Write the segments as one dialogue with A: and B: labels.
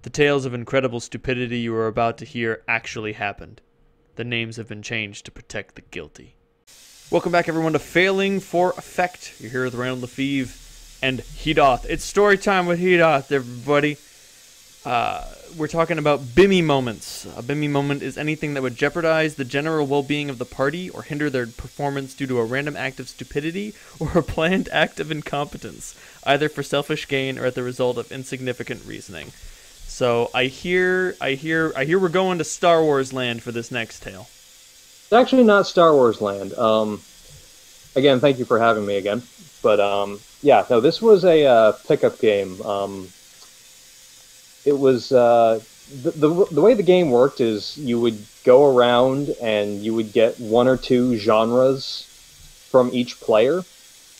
A: The tales of incredible stupidity you are about to hear actually happened. The names have been changed to protect the guilty. Welcome back, everyone, to Failing for Effect. You're here with Randall Lefevre and Hedoth. It's story time with Hedoth, everybody. We're talking about Bimmy moments. A Bimmy moment is anything that would jeopardize the general well-being of the party or hinder their performance due to a random act of stupidity or a planned act of incompetence, either for selfish gain or at the result of insignificant reasoning. So I hear we're going to Star Wars land for this next tale.
B: It's actually not Star Wars land. Again, thank you for having me again. But yeah, no, this was a pickup game. It was the way the game worked is you would go around and you would get one or two genres from each player.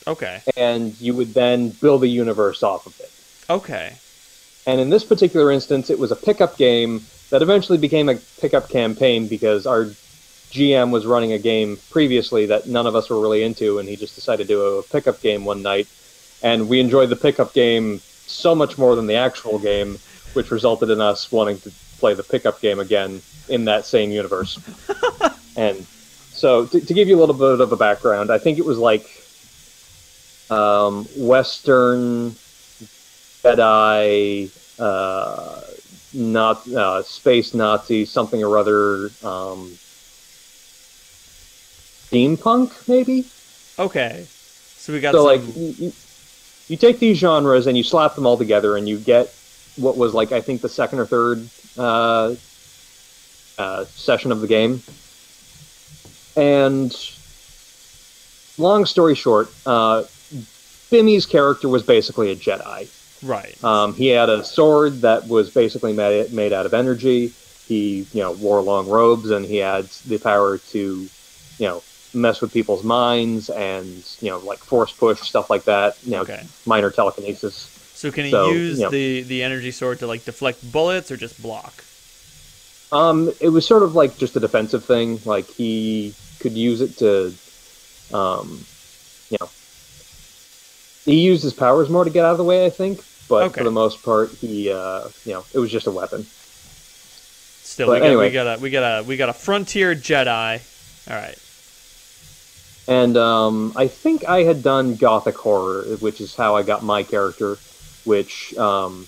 A: Okay.
B: And you would then build a universe off of it.
A: Okay.
B: And in this particular instance, it was a pickup game that eventually became a pickup campaign because our GM was running a game previously that none of us were really into, and he just decided to do a pickup game one night. And we enjoyed the pickup game so much more than the actual game, which resulted in us wanting to play the pickup game again in that same universe. And so, to give you a little bit of a background, I think it was like Western Jedi, not space Nazi, something or other, steampunk, maybe?
A: Okay. So we got
B: so
A: some...
B: like you take these genres and you slap them all together and you get what was like I think the second or third session of the game. And long story short, Bimmy's character was basically a Jedi.
A: Right.
B: He had a sword that was basically made out of energy. He, wore long robes, and he had the power to, mess with people's minds and, like force push, stuff like that.
A: Okay.
B: Minor telekinesis.
A: So can he use the energy sword to like deflect bullets or just block?
B: It was sort of like just a defensive thing. Like he could use it to, he used his powers more to get out of the way, I think. But for the most part, he, it was just a weapon.
A: Still, we got a frontier Jedi. All right.
B: And I think I had done Gothic horror, which is how I got my character. Which one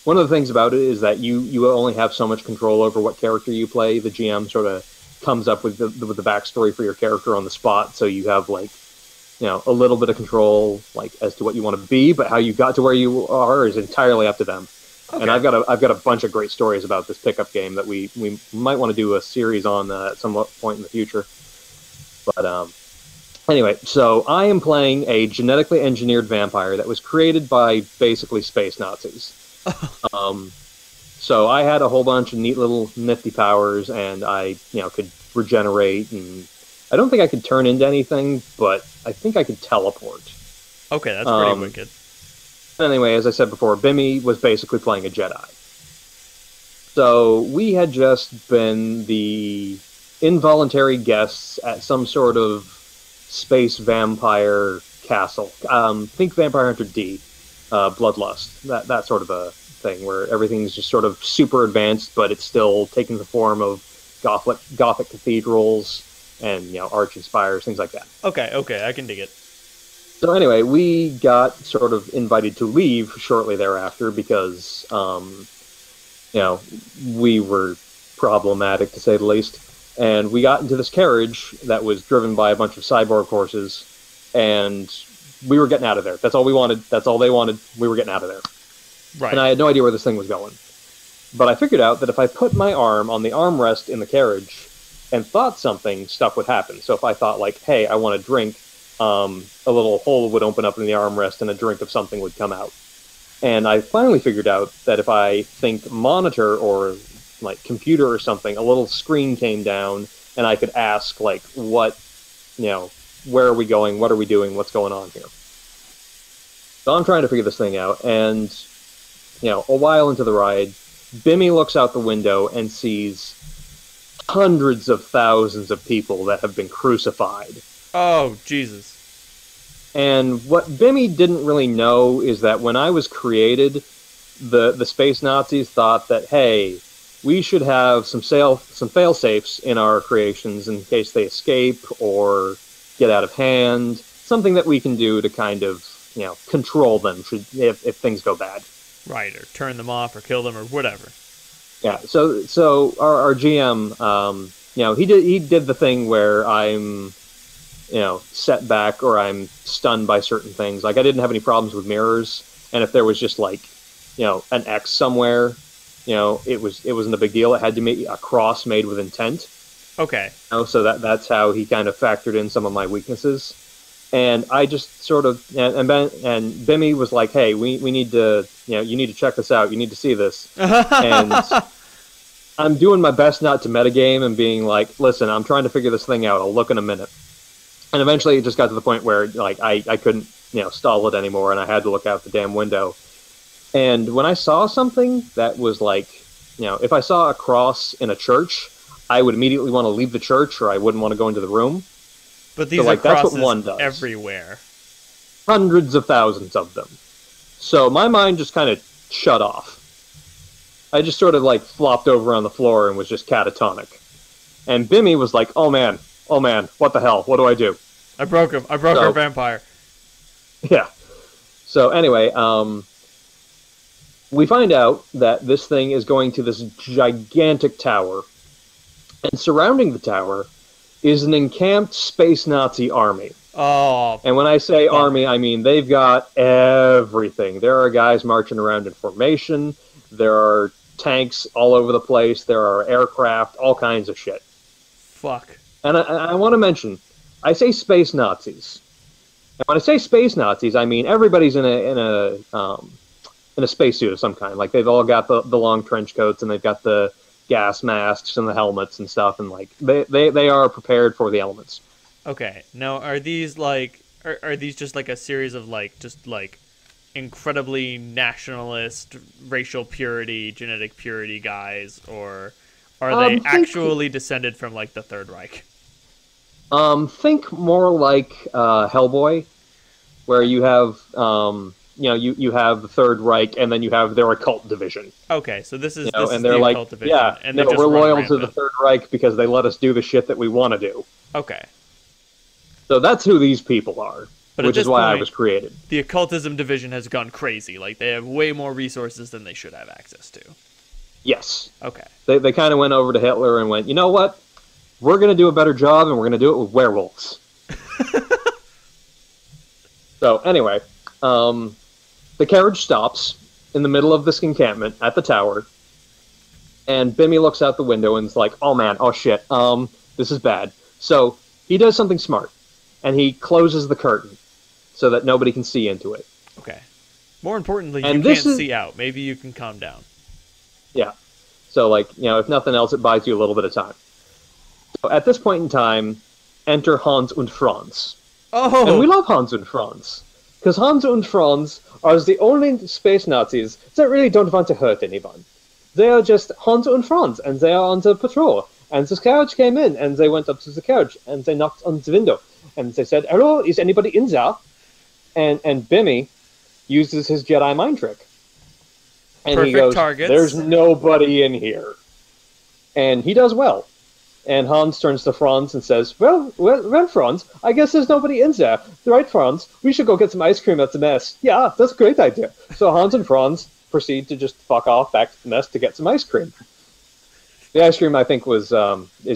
B: of the things about it is that you only have so much control over what character you play. The GM sort of comes up with the backstory for your character on the spot, so you have like a little bit of control like as to what you want to be, but how you got to where you are is entirely up to them. Okay. And I've got a bunch of great stories about this pickup game that we might want to do a series on at some point in the future. But anyway, so I am playing a genetically engineered vampire that was created by basically space Nazis. So I had a whole bunch of neat little nifty powers, and I could regenerate, and I don't think I could turn into anything, but I think I could teleport.
A: Okay, that's pretty wicked.
B: Anyway, as I said before, Bimmy was basically playing a Jedi. So we had just been the involuntary guests at some sort of space vampire castle. Think Vampire Hunter D, Bloodlust, that sort of a thing, where everything's just sort of super advanced, but it's still taking the form of Gothic cathedrals and arch and spires, things like that.
A: Okay, I can dig it.
B: So anyway, we got sort of invited to leave shortly thereafter because, we were problematic to say the least. And we got into this carriage that was driven by a bunch of cyborg horses, and we were getting out of there. That's all we wanted. That's all they wanted. We were getting out of there.
A: Right.
B: And I had no idea where this thing was going. But I figured out that if I put my arm on the armrest in the carriage and thought something, stuff would happen. So if I thought, like, hey, I want a drink, a little hole would open up in the armrest and a drink of something would come out. And I finally figured out that if I think monitor or like computer or something, a little screen came down and I could ask like, what, where are we going? What are we doing? What's going on here? So I'm trying to figure this thing out. And, a while into the ride, Bimmy looks out the window and sees hundreds of thousands of people that have been crucified.
A: Oh, Jesus.
B: And what Bimmy didn't really know is that when I was created, the space Nazis thought that, hey, we should have some fail safes in our creations in case they escape or get out of hand. Something that we can do to kind of, control them if things go bad.
A: Right, or turn them off or kill them or whatever.
B: Yeah. So our GM, he did the thing where I'm, set back or I'm stunned by certain things. Like I didn't have any problems with mirrors, and if there was just like, an X somewhere, it wasn't a big deal. It had to be a cross made with intent.
A: Okay.
B: So that's how he kind of factored in some of my weaknesses. And I just sort of, and Bimmy was like, hey, we need to, you need to check this out. You need to see this. And I'm doing my best not to metagame and being like, listen, I'm trying to figure this thing out. I'll look in a minute. And eventually it just got to the point where like I couldn't, stall it anymore, and I had to look out the damn window. And when I saw something that was like, if I saw a cross in a church, I would immediately want to leave the church, or I wouldn't want to go into the room.
A: But these are crosses that's what one does. Everywhere.
B: Hundreds of thousands of them. So my mind just kind of shut off. I just sort of like flopped over on the floor and was just catatonic. And Bimmy was like, oh man, what the hell? What do I do?
A: I broke him. I broke our vampire.
B: Yeah. So anyway, we find out that this thing is going to this gigantic tower. And surrounding the tower is an encamped space Nazi army.
A: Oh.
B: And when I say army, I mean they've got everything. There are guys marching around in formation. There are tanks all over the place. There are aircraft, all kinds of shit.
A: Fuck.
B: And I want to mention, I say space Nazis. And when I say space Nazis, I mean everybody's in a spacesuit of some kind. Like they've all got the long trench coats, and they've got the gas masks and the helmets and stuff, and like they are prepared for the elements.
A: Okay. Now, are these like are these just like a series of like just like incredibly nationalist, racial purity, genetic purity guys, or are they actually descended from like the Third Reich?
B: Think more like Hellboy, where you have you have the Third Reich, and then you have their occult division.
A: Okay, so this is
B: and they're
A: the
B: like,
A: occult division.
B: yeah,
A: and
B: we're loyal to the Third Reich because they let us do the shit that we want to do.
A: Okay.
B: So that's who these people are, which is why I was created.
A: The occultism division has gone crazy. Like, they have way more resources than they should have access to.
B: Yes.
A: Okay.
B: They kind of went over to Hitler and went, you know what? We're going to do a better job, and we're going to do it with werewolves. So, anyway, the carriage stops in the middle of this encampment at the tower, and Bimmy looks out the window and is like, oh man, oh shit, this is bad. So, he does something smart, and he closes the curtain so that nobody can see into it.
A: Okay. More importantly, you can't see out. Maybe you can calm down.
B: Yeah. So, like, if nothing else, it buys you a little bit of time. So at this point in time, enter Hans und Franz.
A: Oh!
B: And we love Hans und Franz. Because Hans und Franz are the only space Nazis that really don't want to hurt anyone. They are just Hans und Franz, and they are on the patrol. And this carriage came in, and they went up to the carriage, and they knocked on the window. And they said, hello, is anybody in there? And Bimmy uses his Jedi mind trick. And
A: Perfect
B: he goes,
A: targets.
B: There's nobody in here. And he does well. And Hans turns to Franz and says, well, Franz, I guess there's nobody in there. Right, Franz? We should go get some ice cream at the mess. Yeah, that's a great idea. So Hans and Franz proceed to just fuck off back to the mess to get some ice cream. The ice cream, I think, is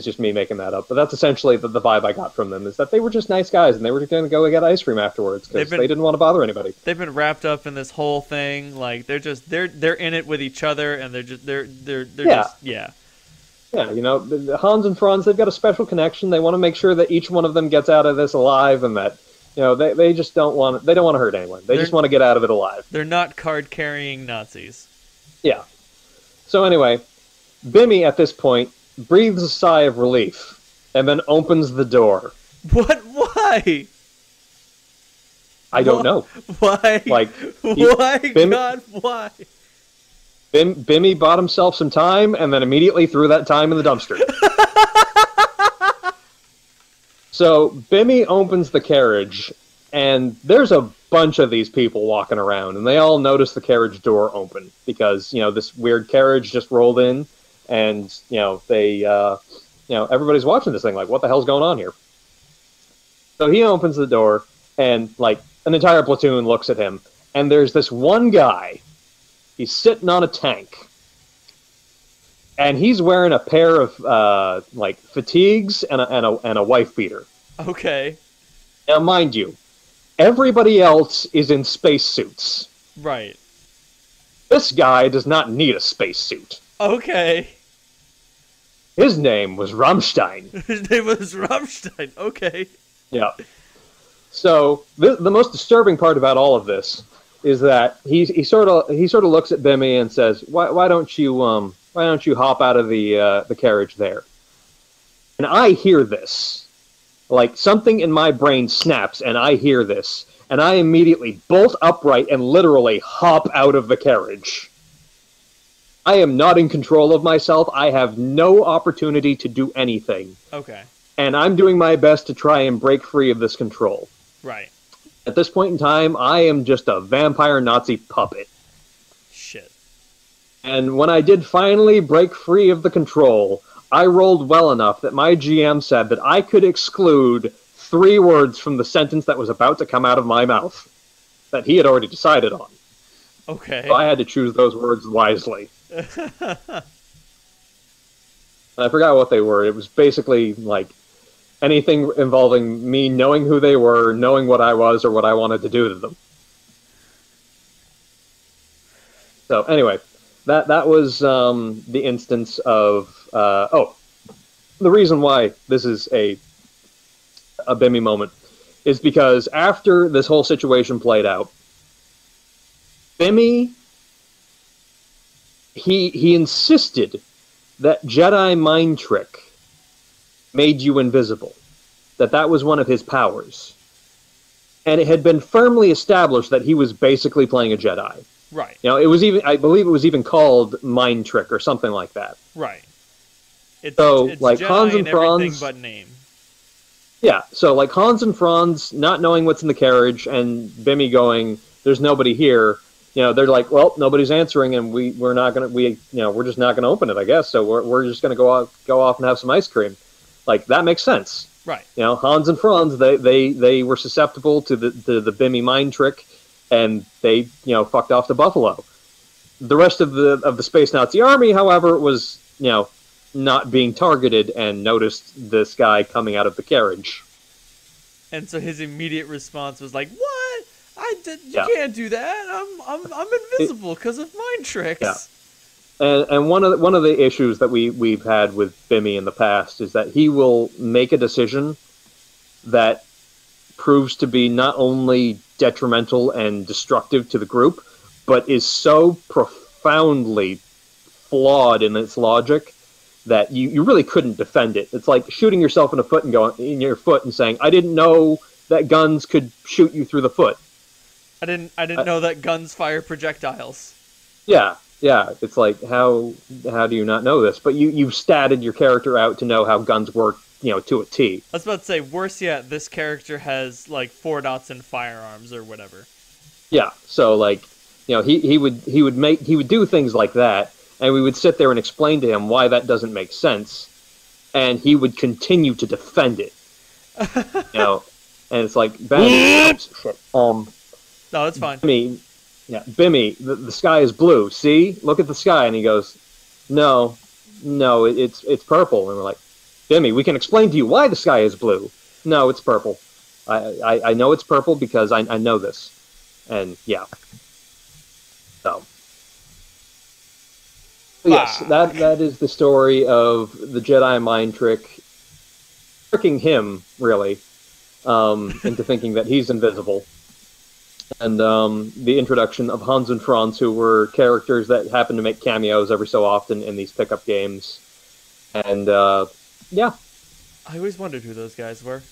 B: just me making that up. But that's essentially the vibe I got from them, is that they were just nice guys, and they were going to go get ice cream afterwards, because they didn't want to bother anybody.
A: They've been wrapped up in this whole thing. Like, they're in it with each other, and they're just. Yeah,
B: the Hans and Franz, they've got a special connection. They want to make sure that each one of them gets out of this alive, and that, they just don't want to hurt anyone. They just want to get out of it alive.
A: They're not card-carrying Nazis.
B: Yeah. So anyway, Bimmy, at this point, breathes a sigh of relief, and then opens the door.
A: What? Why?
B: I don't know.
A: Why?
B: Like,
A: why? God, why?
B: Bimmy bought himself some time, and then immediately threw that time in the dumpster. So Bimmy opens the carriage, and there's a bunch of these people walking around, and they all notice the carriage door open because, this weird carriage just rolled in, and, everybody's watching this thing like, what the hell's going on here? So he opens the door, and, like, an entire platoon looks at him, and there's this one guy. He's sitting on a tank, and he's wearing a pair of, fatigues and a wife beater.
A: Okay.
B: Now, mind you, everybody else is in spacesuits.
A: Right.
B: This guy does not need a spacesuit.
A: Okay.
B: His name was Rammstein.
A: His name was Rammstein. Okay.
B: Yeah. So the most disturbing part about all of this is that he sort of looks at Bimmy and says, "Why don't you hop out of the carriage there?" And I hear this. Like, something in my brain snaps, and I hear this, and I immediately bolt upright and literally hop out of the carriage. I am not in control of myself. I have no opportunity to do anything.
A: Okay.
B: And I'm doing my best to try and break free of this control.
A: Right.
B: At this point in time, I am just a vampire Nazi puppet.
A: Shit.
B: And when I did finally break free of the control, I rolled well enough that my GM said that I could exclude 3 words from the sentence that was about to come out of my mouth that he had already decided on.
A: Okay.
B: So I had to choose those words wisely. I forgot what they were. It was basically like anything involving me knowing who they were, knowing what I was, or what I wanted to do to them. So anyway, that was the instance of... the reason why this is a Bimmy moment is because after this whole situation played out, Bimmy, he insisted that Jedi mind trick made you invisible, that was one of his powers. And it had been firmly established that he was basically playing a Jedi.
A: Right.
B: It was even, I believe it was even called mind trick or something like that.
A: Right. It's
B: like
A: Jedi
B: Hans and Franz,
A: everything but name.
B: Yeah, so like Hans and Franz not knowing what's in the carriage and Bimmy going, "There's nobody here." They're like, "Well, nobody's answering, and we're just not gonna open it, I guess. So we're just gonna go off and have some ice cream." Like, that makes sense.
A: Right.
B: Hans and Franz, they were susceptible to the Bimmy mind trick, and they fucked off to Buffalo. The rest of the Space Nazi army, however, was not being targeted and noticed this guy coming out of the carriage.
A: And so his immediate response was like, "What? You can't do that. I'm invisible because of mind tricks."
B: Yeah. And one of the issues that we've had with Bimmy in the past is that he will make a decision that proves to be not only detrimental and destructive to the group, but is so profoundly flawed in its logic that you really couldn't defend it. It's like shooting yourself in your foot and saying, "I didn't know that guns could shoot you through the foot.
A: I didn't know that guns fire projectiles."
B: Yeah. It's like, how do you not know this? But you've statted your character out to know how guns work, to a T.
A: I was about to say, worse yet, this character has like 4 dots in firearms or whatever.
B: Yeah. So like, he would do things like that. And we would sit there and explain to him why that doesn't make sense, and he would continue to defend it. And it's like, Ben,
A: no, that's fine.
B: Bimmy, the sky is blue. See, look at the sky, and he goes, "No, it's purple." And we're like, "Bimmy, we can explain to you why the sky is blue." "No, it's purple. I know it's purple because I know this," and yeah. So. Yes, that is the story of the Jedi mind tricking him, really, into thinking that he's invisible. And the introduction of Hans and Franz, who were characters that happen to make cameos every so often in these pickup games. And, yeah.
A: I always wondered who those guys were.